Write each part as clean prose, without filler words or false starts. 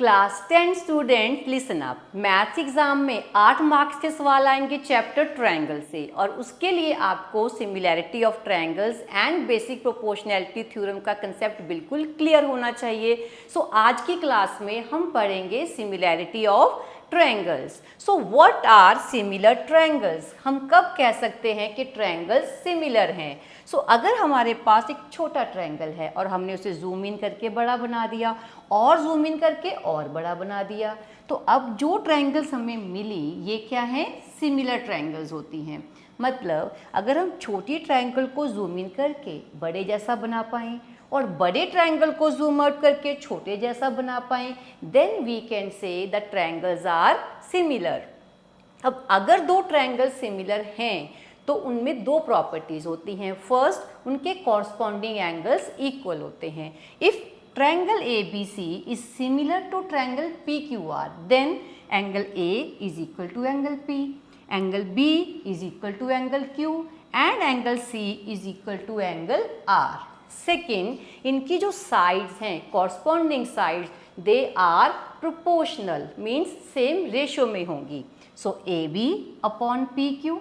Class 10 student listen up. Maths exam में 8 marks के सवाल आएंगे चैप्टर ट्रायंगल से और उसके लिए आपको similarity of triangles and basic proportionality theorem का कंसेप्ट बिल्कुल क्लियर होना चाहिए। सो आज की क्लास में हम पढ़ेंगे similarity of triangles. So what are similar triangles? हम कब कह सकते हैं कि ट्रायंगल्स सिमिलर हैं? सो अगर हमारे पास एक छोटा ट्रायंगल है और हमने उसे जूम इन करके बड़ा बना दिया और जूम इन करके और बड़ा बना दिया, तो अब जो ट्रायंगल्स हमें मिली ये क्या है? सिमिलर ट्रायंगल्स होती हैं। मतलब अगर हम छोटी ट्रायंगल को जूम इन करके बड़े जैसा बना पाएं और बड़े ट्रायंगल को जूम आउट करके छोटे जैसा बना पाएं, then we can say the triangles are similar. अब अगर दो ट्रायंगल्स सिमिलर हैं तो उनमें दो प्रॉपर्टीज होती हैं। फर्स्ट, उनके कॉरस्पॉन्डिंग एंगल्स इक्वल होते हैं। If triangle ABC is similar to triangle PQR, then angle A is equal to angle P, angle B is equal to angle Q and angle C is equal to angle R। Second, इनकी जो sides हैं, corresponding sides, they are proportional, means same ratio में होंगी। So AB upon PQ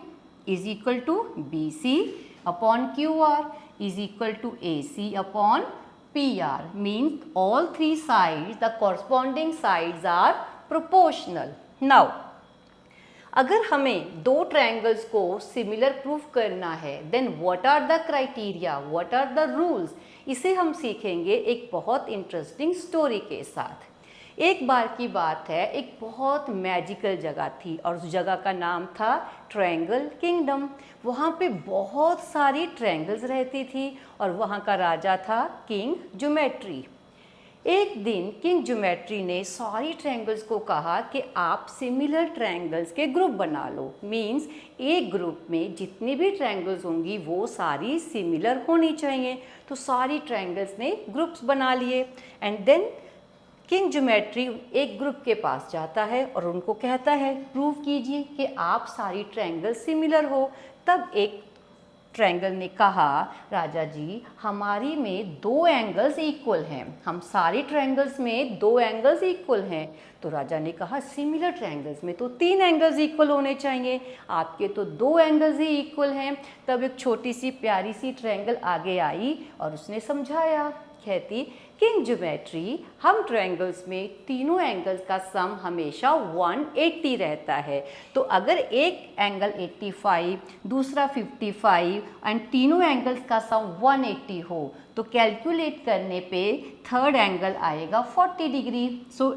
is equal to BC upon QR is equal to AC upon PR, means all three sides, the corresponding sides are proportional. Now अगर हमें दो triangles को similar proof करना है, then what are the criteria, what are the rules, इसे हम सीखेंगे एक बहुत इंटरेस्टिंग स्टोरी के साथ। एक बार की बात है, एक बहुत मैजिकल जगह थी और उस जगह का नाम था ट्रायंगल किंगडम। वहाँ पे बहुत सारी ट्रायंगल्स रहती थी और वहाँ का राजा था किंग ज्योमेट्री। एक दिन किंग ज्योमेट्री ने सारी ट्रायंगल्स को कहा कि आप सिमिलर ट्रायंगल्स के ग्रुप बना लो। मीन्स एक ग्रुप में जितनी भी ट्रायंगल्स होंगी वो सारी सिमिलर होनी चाहिए। तो सारी ट्रायंगल्स ने ग्रुप्स बना लिए एंड देन किंग ज्योमेट्री एक ग्रुप के पास जाता है और उनको कहता है प्रूव कीजिए कि आप सारी ट्रायंगल सिमिलर हो। तब एक ट्रायंगल ने कहा, राजा जी हमारी में दो एंगल्स इक्वल हैं, हम सारी ट्रायंगल्स में दो एंगल्स इक्वल हैं। तो राजा ने कहा सिमिलर ट्रायंगल्स में तो तीन एंगल्स इक्वल होने चाहिए, आपके तो दो एंगल्स ही इक्वल हैं। तब एक छोटी सी प्यारी सी ट्रायंगल आगे आई और उसने समझाया, कहती किंग ज्योमेट्री हम ट्रायंगल्स में तीनों एंगल्स का सम हमेशा 180 रहता है। तो अगर एक एंगल 85, दूसरा 55 एंड तीनों एंगल्स का सम 180 हो तो कैलकुलेट करने पे थर्ड एंगल आएगा 40 degree. So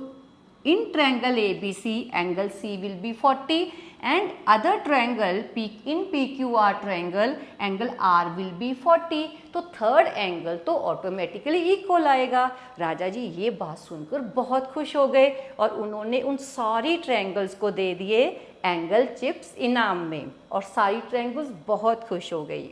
in triangle ABC angle C will be 40 and other triangle in PQR triangle angle R will be 40। तो थर्ड एंगल तो ऑटोमेटिकली इक्वल आएगा। राजा जी ये बात सुनकर बहुत खुश हो गए और उन्होंने उन सारी ट्रायंगल्स को दे दिए एंगल चिप्स इनाम में और सारी ट्रायंगल्स बहुत खुश हो गई।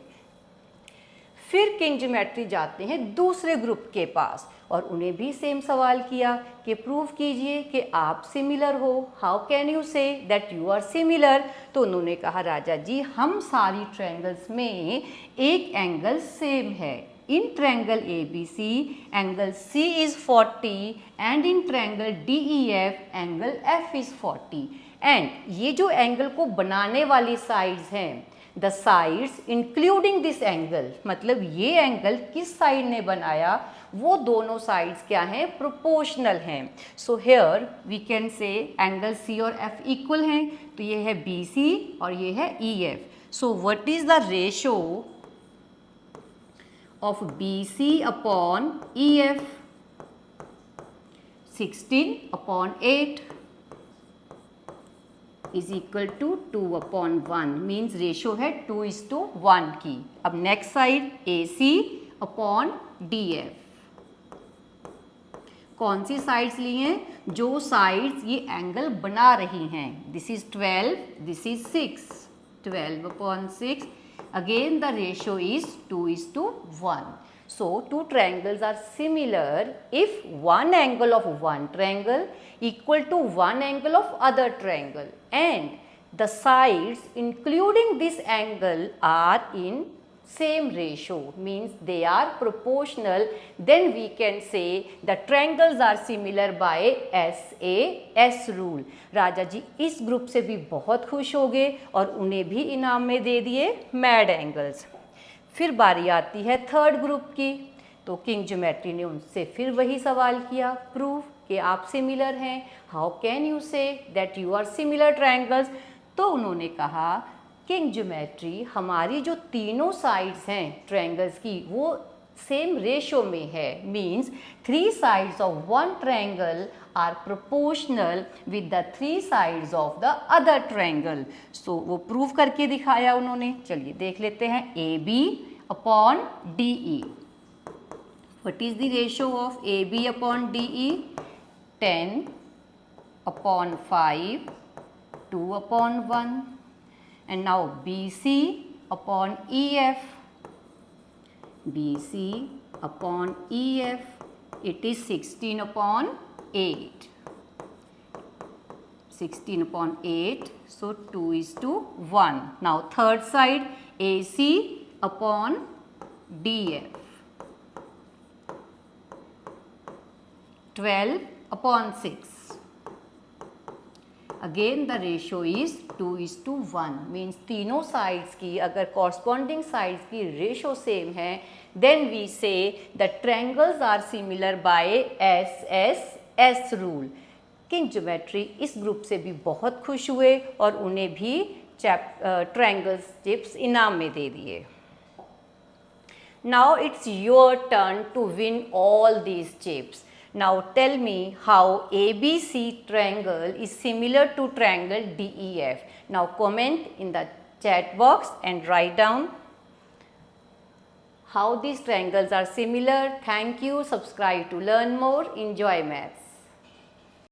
फिर किंग ज्योमेट्री जाते हैं दूसरे ग्रुप के पास और उन्हें भी सेम सवाल किया कि प्रूव कीजिए कि आप सिमिलर हो, how can you say that you are similar. तो उन्होंने कहा राजा जी हम सारी ट्रायंगल्स में एक एंगल सेम है। In triangle ABC angle C is 40 and in triangle DEF angle F is 40 and ये जो एंगल को बनाने वाली साइड्स हैं, the sides including this angle, मतलब ये एंगल किस साइड ने बनाया वो दोनों साइड्स क्या हैं? प्रोपोर्शनल हैं। So here we can say angle C और F इक्वल हैं, तो ये है BC और ये है EF। So what is the ratio of BC upon EF? 16 upon 8 is equal to 2 upon 1, means ratio है 2:1 की। अब next side AC upon DF, कौन सी साइड्स ली हैं? जो साइड्स ये एंगल बना रही हैं। This is 12, this is 6, 12 upon 6, again the ratio is 2:1। So two triangles are similar if one angle of one triangle equal to one angle of other triangle and the sides including this angle are in same ratio, means they are proportional, then we can say the triangles are similar by SAS rule. राजा जी इस group से भी बहुत खुश हो गए और उन्हें भी इनाम में दे दिए मैड एंगल्स। फिर बारी आती है थर्ड ग्रुप की, तो किंग ज्योमेट्री ने उनसे फिर वही सवाल किया, प्रूव कि आप सिमिलर हैं, how can you say that you are similar triangles. तो उन्होंने कहा किंग ज्योमेट्री, हमारी जो तीनों साइड्स हैं ट्रायंगल्स की वो सेम रेशो में है, means 3 sides of one triangle are proportional with the 3 sides of the other triangle. So वो प्रूव करके दिखाया उन्होंने। चलिए देख लेते हैं, AB upon DE। What is the ratio of AB upon DE? 10 upon 5, 2 upon 1. And now BC upon EF. BC upon EF, it is 16 upon 8. 16 upon 8, so 2 is to 1. Now third side, AC upon DF. 12 upon 6. Again the ratio is 2 is to 1, means तीनों sides की अगर corresponding sides की ratio same है, then we say the triangles are similar by SSS rule. King geometry इस group से भी बहुत खुश हुए और उन्हें भी ट्रायंगल्स चिप्स इनाम में दे दिए। Now it's your turn to win all these chips. Now tell me how ABC triangle is similar to triangle DEF. Now comment in the chat box and write down how these triangles are similar. Thank you. Subscribe to learn more. Enjoy maths.